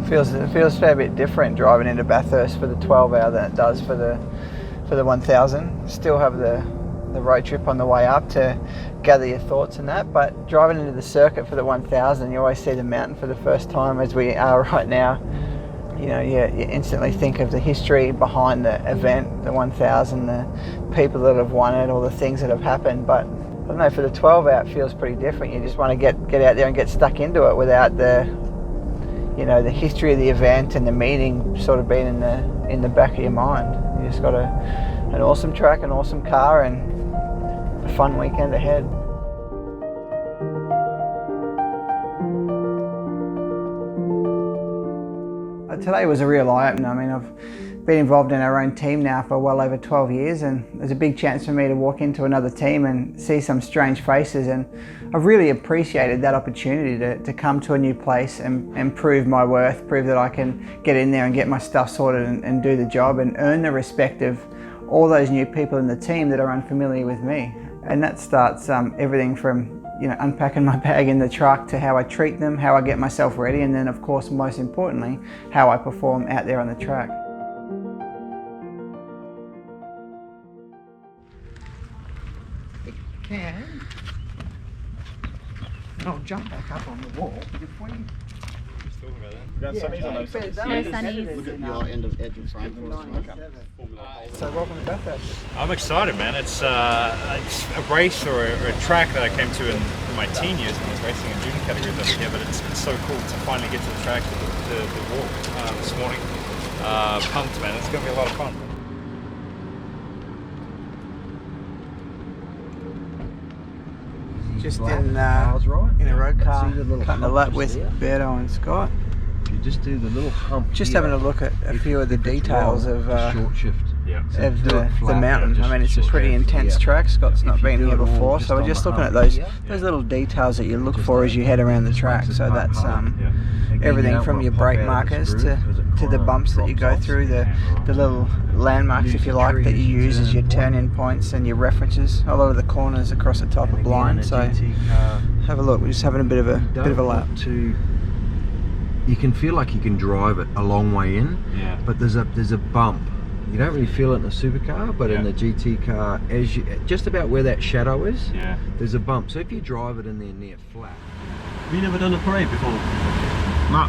It feels a fair bit different driving into Bathurst for the 12 hour than it does for the 1000. Still have the road trip on the way up to gather your thoughts and that, but driving into the circuit for the 1000, you always see the mountain for the first time, as we are right now. You know, you instantly think of the history behind the event, the 1000, the people that have won it, all the things that have happened. But I don't know, for the 12 hour it feels pretty different. You just want to get out there and get stuck into it without the, you know, the history of the event and the meeting sort of being in the back of your mind. You just got an awesome track, an awesome car, and a fun weekend ahead. Today was a real eye-opener. I mean, I've been involved in our own team now for well over 12 years, and there's a big chance for me to walk into another team and see some strange faces, and I've really appreciated that opportunity to come to a new place and prove my worth, prove that I can get in there and get my stuff sorted and do the job and earn the respect of all those new people in the team that are unfamiliar with me. And that starts everything from, you know, unpacking my bag in the truck to how I treat them, how I get myself ready, and then of course, most importantly, how I perform out there on the track. It can. And I'll jump back up on the wall, but if we... No sunnies. Look at your end of edge of frame for us. So welcome to Bathurst. I'm excited, man. It's a race or a track that I came to in my teen years when I was racing in junior categories over here, but it's so cool to finally get to the track to the walk this morning. Pumped, man. It's going to be a lot of fun. Just in a road car, cutting a lap with Berto and Scott. You just do the little hump. Just having a look at a few of the details of short shift. Of the mountain. I mean, it's a pretty intense track. Scott's not been here before, so we're just looking at those little details that you look for as you head around the track. So that's everything from your brake markers to the bumps that you go through, the little landmarks, if you like, that you use as your turn-in points and your references. A lot of the corners across the top are blind, so have a look. We're just having a bit of a lap. You can feel like you can drive it a long way in, but there's a bump. You don't really feel it in a supercar, but in the GT car, as you just about where that shadow is, there's a bump. So if you drive it in there near flat. Have you never done a parade before? No.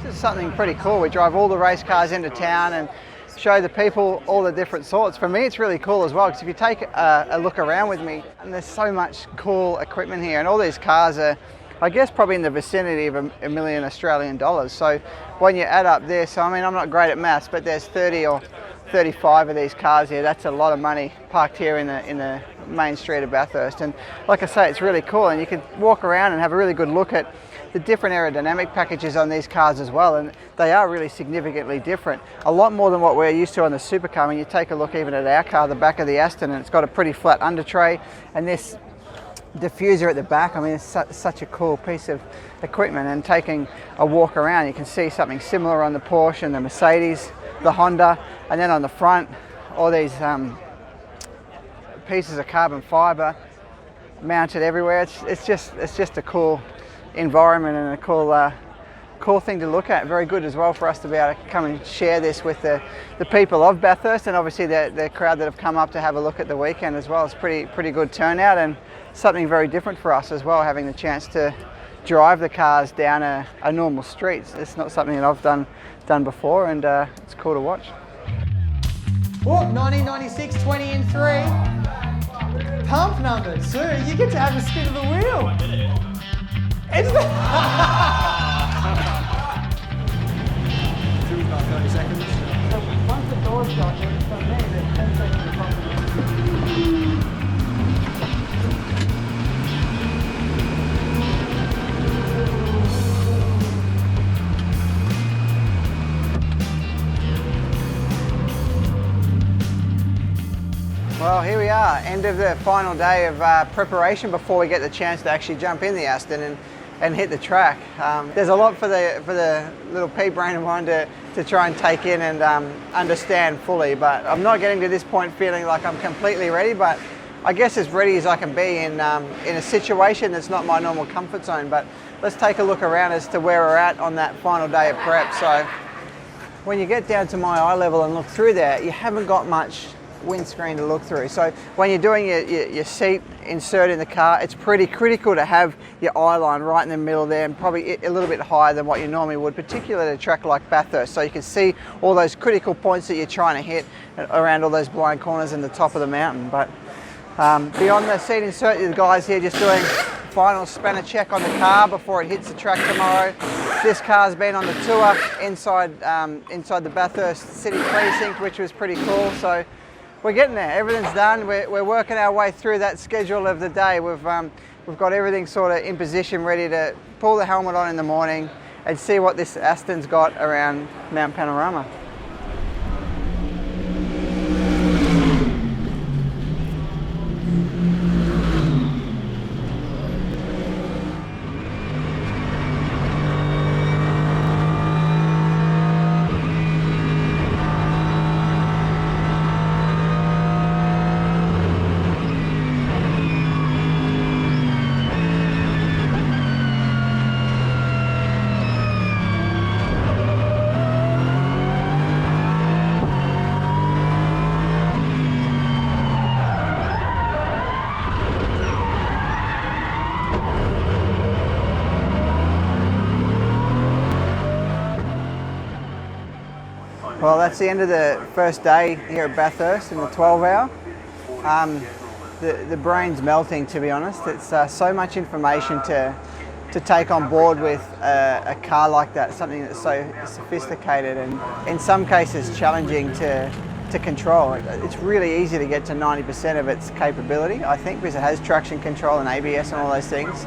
This is something pretty cool. We drive all the race cars into town and show the people all the different sorts. For me, it's really cool as well, because if you take a look around with me, and there's so much cool equipment here, and all these cars are, I guess, probably in the vicinity of $1 million Australian dollars. So when you add up this, I mean, I'm not great at maths, but there's 30 or 35 of these cars here. That's a lot of money parked here in the main street of Bathurst. And like I say, it's really cool, and you can walk around and have a really good look at the different aerodynamic packages on these cars as well, and they are really significantly different. A lot more than what we're used to on the supercar. When you take a look even at our car, the back of the Aston, and it's got a pretty flat under tray, and this diffuser at the back, I mean, it's such a cool piece of equipment. And taking a walk around, you can see something similar on the Porsche and the Mercedes, the Honda, and then on the front, all these pieces of carbon fiber mounted everywhere. It's just a cool environment and a cool thing to look at. Very good as well for us to be able to come and share this with the people of Bathurst, and obviously the crowd that have come up to have a look at the weekend as well. It's pretty good turnout, and something very different for us as well, having the chance to drive the cars down a normal street. It's not something that I've done before, and it's cool to watch. Oh, 1996, 20 and 3. Pump numbers. Sue, you get to have a spin of the wheel. It's the... 30 seconds. So once the door's shut, from there, there's 10 seconds of confidence. Well, here we are, end of the final day of preparation before we get the chance to actually jump in the Aston and hit the track. There's a lot for the little pea brain of mine to try and take in and understand fully, but I'm not getting to this point feeling like I'm completely ready, but I guess as ready as I can be in a situation that's not my normal comfort zone. But let's take a look around as to where we're at on that final day of prep. So when you get down to my eye level and look through there, you haven't got much windscreen to look through. So when you're doing your seat insert in the car, it's pretty critical to have your eye line right in the middle there, and probably a little bit higher than what you normally would, particularly at a track like Bathurst, so you can see all those critical points that you're trying to hit around all those blind corners and the top of the mountain. But beyond the seat insert, the guys here just doing final spanner check on the car before it hits the track tomorrow. This car's been on the tour inside the Bathurst City Precinct, which was pretty cool. So we're getting there. Everything's done. We're working our way through that schedule of the day. We've got everything sort of in position, ready to pull the helmet on in the morning and see what this Aston's got around Mount Panorama. Well, that's the end of the first day here at Bathurst in the 12-hour. The brain's melting, to be honest. It's so much information to take on board with a car like that, something that's so sophisticated and in some cases challenging to control. It's really easy to get to 90% of its capability, I think, because it has traction control and ABS and all those things.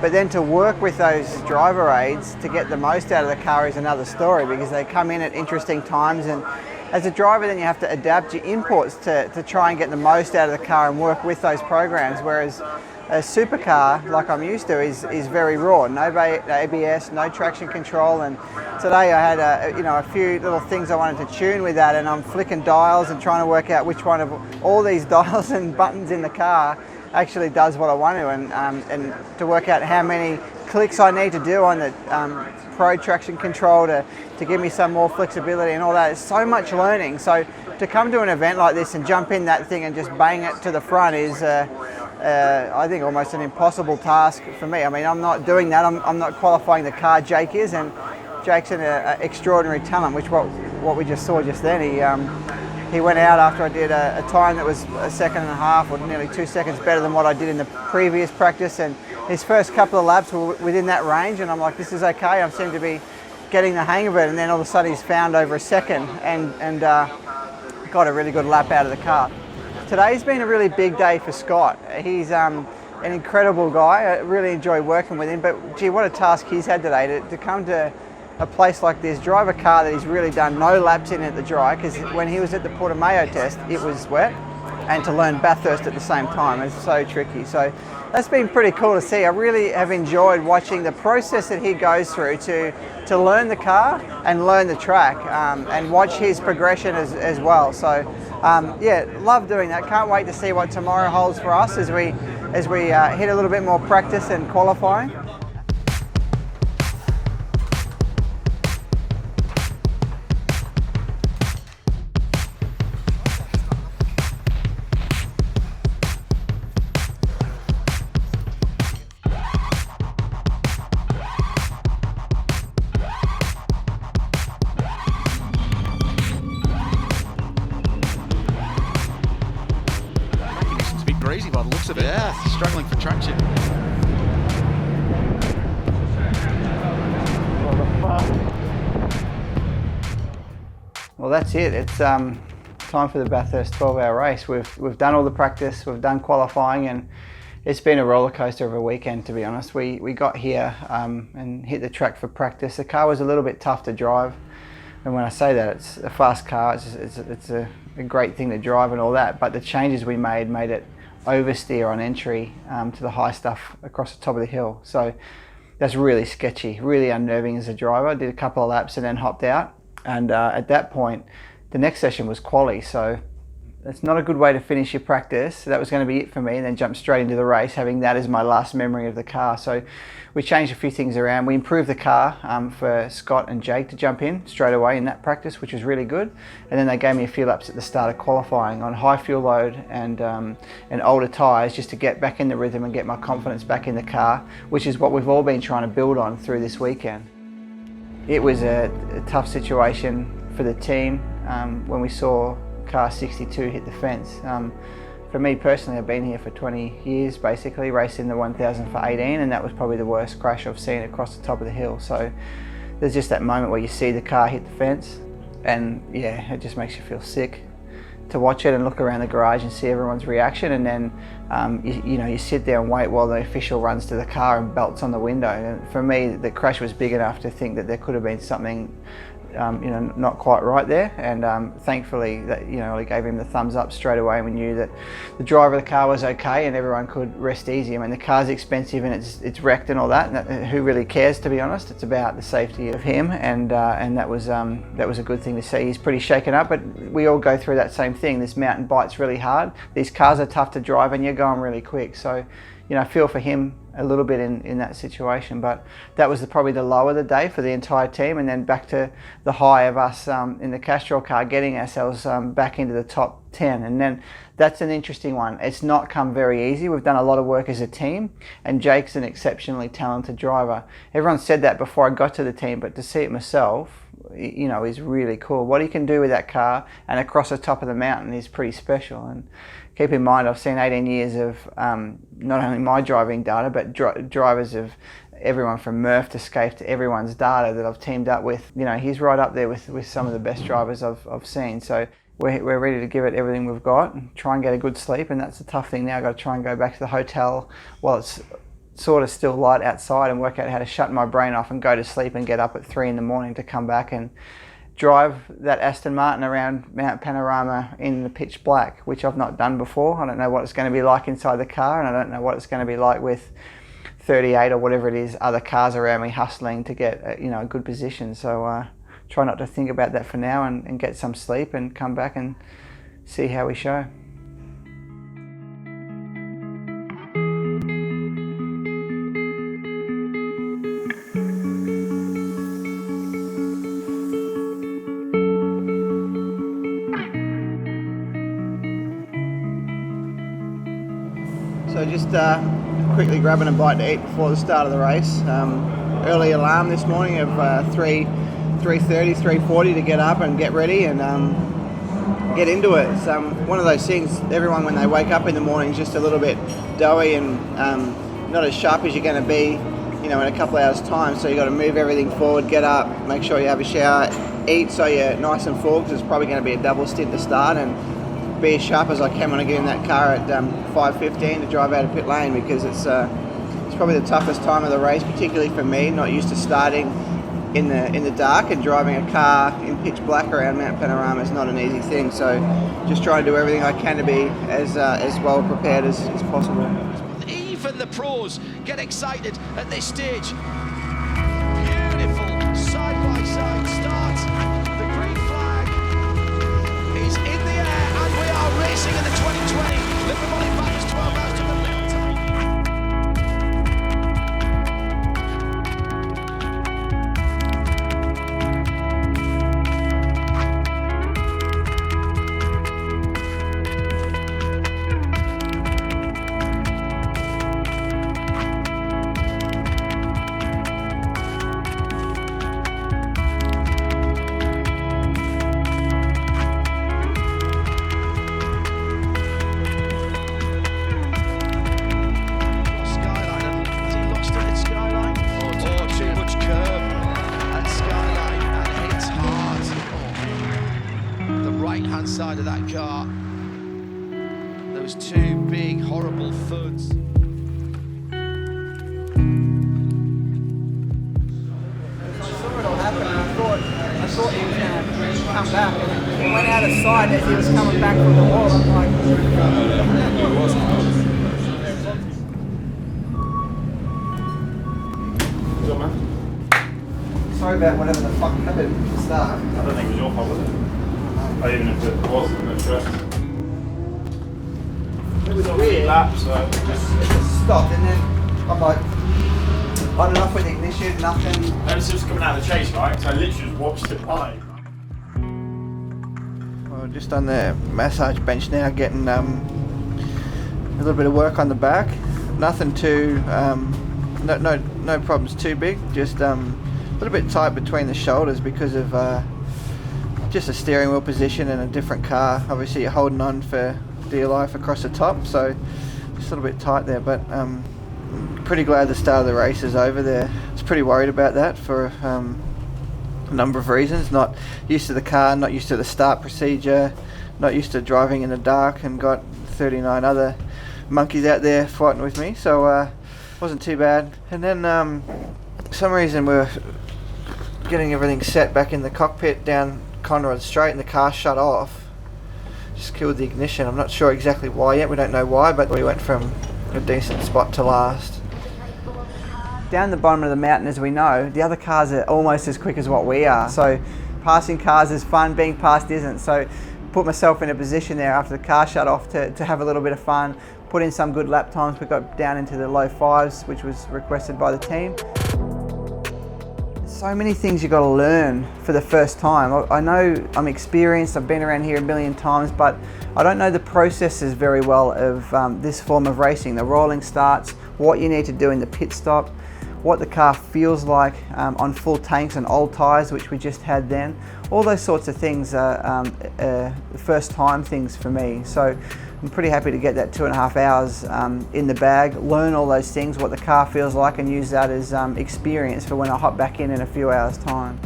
But then to work with those driver aids to get the most out of the car is another story, because they come in at interesting times, and as a driver then you have to adapt your inputs to try and get the most out of the car and work with those programs, whereas a supercar, like I'm used to, is very raw. No ABS, no traction control, and today I had a few little things I wanted to tune with that, and I'm flicking dials and trying to work out which one of all these dials and buttons in the car actually does what I want to, and to work out how many clicks I need to do on the Pro traction control to give me some more flexibility and all that. It's so much learning. So to come to an event like this and jump in that thing and just bang it to the front is I think almost an impossible task for me. I mean, I'm not doing that. I'm not qualifying the car. Jake is, and Jake's an extraordinary talent, which what we just saw just then. He went out after I did a time that was a second and a half or nearly 2 seconds better than what I did in the previous practice, and his first couple of laps were within that range, and I'm like, this is okay. I seem to be getting the hang of it, and then all of a sudden he's found over a second and got a really good lap out of the car. Today's been a really big day for Scott. He's an incredible guy. I really enjoy working with him, but gee, what a task he's had today to come to a place like this, drive a car that he's really done no laps in at the dry, because when he was at the Portimao test it was wet, and to learn Bathurst at the same time is so tricky. So that's been pretty cool to see. I really have enjoyed watching the process that he goes through to learn the car and learn the track, and watch his progression as well. So yeah, love doing that. Can't wait to see what tomorrow holds for us as we hit a little bit more practice and qualifying. Crazy by the looks of it. Yeah, struggling for traction. Well, that's it. It's time for the Bathurst 12-hour race. We've done all the practice, we've done qualifying, and it's been a roller coaster of a weekend, to be honest. We got here and hit the track for practice. The car was a little bit tough to drive, and when I say that, it's a fast car. It's a great thing to drive and all that. But the changes we made it oversteer on entry to the high stuff across the top of the hill. So that's really sketchy, really unnerving as a driver. I did a couple of laps and then hopped out, and at that point the next session was quali, so It's not a good way to finish your practice. So that was going to be it for me, and then jump straight into the race, having that as my last memory of the car. So we changed a few things around. We improved the car for Scott and Jake to jump in straight away in that practice, which was really good. And then they gave me a few laps at the start of qualifying on high fuel load and older tyres, just to get back in the rhythm and get my confidence back in the car, which is what we've all been trying to build on through this weekend. It was a tough situation for the team when we saw car 62 hit the fence. For me personally, I've been here for 20 years basically, racing the 1000 for 18, and that was probably the worst crash I've seen across the top of the hill. So there's just that moment where you see the car hit the fence, and yeah, it just makes you feel sick to watch it and look around the garage and see everyone's reaction. And then you sit there and wait while the official runs to the car and belts on the window. And for me, the crash was big enough to think that there could have been something not quite right there, and thankfully that I gave him the thumbs up straight away, and we knew that the driver of the car was okay and everyone could rest easy. I mean, the car's expensive and it's wrecked and all that, and who really cares, to be honest? It's about the safety of him, and that was a good thing to see. He's pretty shaken up, but we all go through that same thing. This mountain bite's really hard. These cars are tough to drive and you're going really quick, so I feel for him a little bit in that situation. But that was probably the low of the day for the entire team, and then back to the high of us in the Castrol car, getting ourselves back into the top 10. And then that's an interesting one. It's not come very easy. We've done a lot of work as a team, and Jake's an exceptionally talented driver. Everyone said that before I got to the team, but to see it myself, is really cool. What he can do with that car and across the top of the mountain is pretty special. And keep in mind, I've seen 18 years of not only my driving data, but drivers of everyone from Murph to Scaife to everyone's data that I've teamed up with. He's right up there with some of the best drivers I've seen. So we're ready to give it everything we've got and try and get a good sleep. And that's the tough thing now. I've got to try and go back to the hotel while it's sort of still light outside and work out how to shut my brain off and go to sleep and get up at 3 in the morning to come back and drive that Aston Martin around Mount Panorama in the pitch black, which I've not done before. I don't know what it's going to be like inside the car, and I don't know what it's going to be like with 38 or whatever it is, other cars around me hustling to get a good position. So try not to think about that for now and get some sleep and come back and see how we show. So just quickly grabbing a bite to eat before the start of the race. Early alarm this morning of 3:30, 3:40 to get up and get ready and get into it. It's one of those things, everyone when they wake up in the morning is just a little bit doughy and not as sharp as you're going to be in a couple of hours time. So you got to move everything forward, get up, make sure you have a shower, eat so you're nice and full, because it's probably going to be a double stint to start, and be as sharp as I can when I get in that car at 5:15 to drive out of pit lane, because it's probably the toughest time of the race, particularly for me, not used to starting in the dark, and driving a car in pitch black around Mount Panorama is not an easy thing. So just trying to do everything I can to be as well prepared as possible. Even the pros get excited at this stage. Beautiful side by side start. The green flag is in the air, and we are racing in the 2020 Liverpool Bathurst 12 hours to the middle right-hand side of that car. Those two big, horrible thuds. I saw it all happen, and I thought he was going to come back, and he went out of sight as he was coming back from the wall. I'm like, sorry about whatever the fuck happened at the start. I don't think it was your fault, was it? Even if it wasn't at first. it was weird. Lap, so It just stopped, and then I'm like, on and off with the ignition, nothing. and it's just coming out of the chase, right? So I literally just watched it by. Well, just on the massage bench now, getting a little bit of work on the back. Nothing too, no problems too big. Just a little bit tight between the shoulders because of just a steering wheel position and a different car. Obviously, you're holding on for dear life across the top, so just a little bit tight there. But pretty glad the start of the race is over there. I was pretty worried about that for a number of reasons. Not used to the car, not used to the start procedure, not used to driving in the dark, and got 39 other monkeys out there fighting with me, so wasn't too bad. And then for some reason we were getting everything set back in the cockpit down Conrad Straight, and the car shut off. Just killed the ignition. I'm not sure exactly why yet, we don't know why, but we went from a decent spot to last. Down the bottom of the mountain, as we know, the other cars are almost as quick as what we are, so passing cars is fun, being passed isn't. So put myself in a position there after the car shut off to have a little bit of fun, put in some good lap times. We got down into the low 5s, which was requested by the team. So many things you got to learn for the first time. I know I'm experienced, I've been around here a million times, but I don't know the processes very well of this form of racing. The rolling starts, what you need to do in the pit stop, what the car feels like on full tanks and old tyres, which we just had then. All those sorts of things are first time things for me. So I'm pretty happy to get that 2.5 hours in the bag, learn all those things, what the car feels like, and use that as experience for when I hop back in a few hours' time.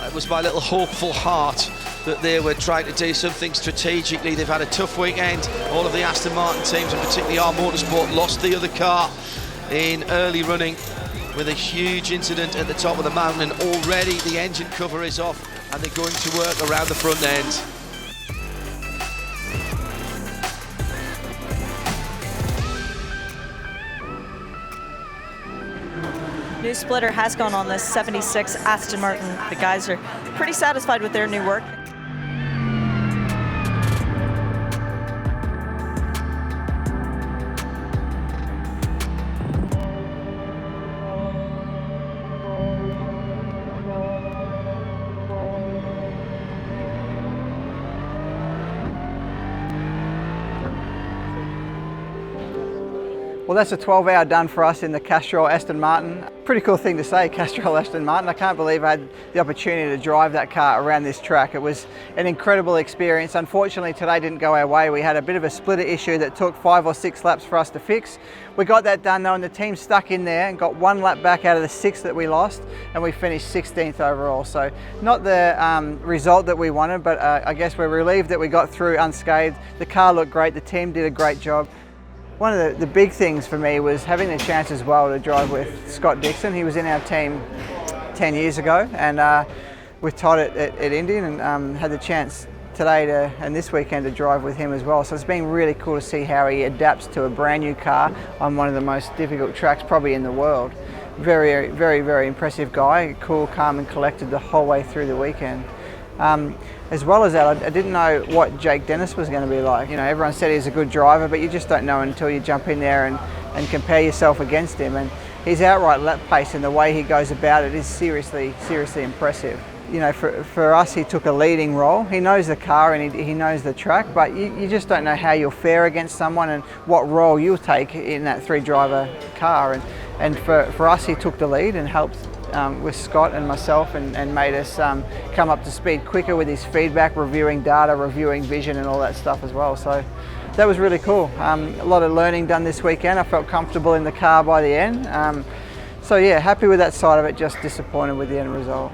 It was my little hopeful heart that they were trying to do something strategically. They've had a tough weekend. All of the Aston Martin teams, and particularly R Motorsport, lost the other car in early running with a huge incident at the top of the mountain, and already the engine cover is off and they're going to work around the front end. New splitter has gone on this 76 Aston Martin. The guys are pretty satisfied with their new work. Well, that's a 12-hour done for us in the Castrol Aston Martin. Pretty cool thing to say, Castrol Aston Martin. I can't believe I had the opportunity to drive that car around this track. It was an incredible experience. Unfortunately, today didn't go our way. We had a bit of a splitter issue that took 5 or 6 laps for us to fix. We got that done though, and the team stuck in there and got 1 lap back out of the 6 that we lost, and we finished 16th overall. So not the result that we wanted, but I guess we're relieved that we got through unscathed. The car looked great, the team did a great job. One of the big things for me was having the chance as well to drive with Scott Dixon. He was in our team 10 years ago, and with Todd at Indian, and had the chance today and this weekend to drive with him as well. So it's been really cool to see how he adapts to a brand new car on one of the most difficult tracks probably in the world. Very, very, very impressive guy, cool, calm and collected the whole way through the weekend. As well as that, I didn't know what Jake Dennis was going to be like. You know, everyone said he's a good driver, but you just don't know until you jump in there and compare yourself against him. And his outright lap pace and the way he goes about it is seriously, seriously impressive. You know, for us, he took a leading role. He knows the car and he knows the track, but you just don't know how you'll fare against someone and what role you'll take in that 3-driver car. And for us, he took the lead and helped with Scott and myself, and made us come up to speed quicker with his feedback, reviewing data, reviewing vision and all that stuff as well. So that was really cool. A lot of learning done this weekend. I felt comfortable in the car by the end. So yeah, happy with that side of it, just disappointed with the end result.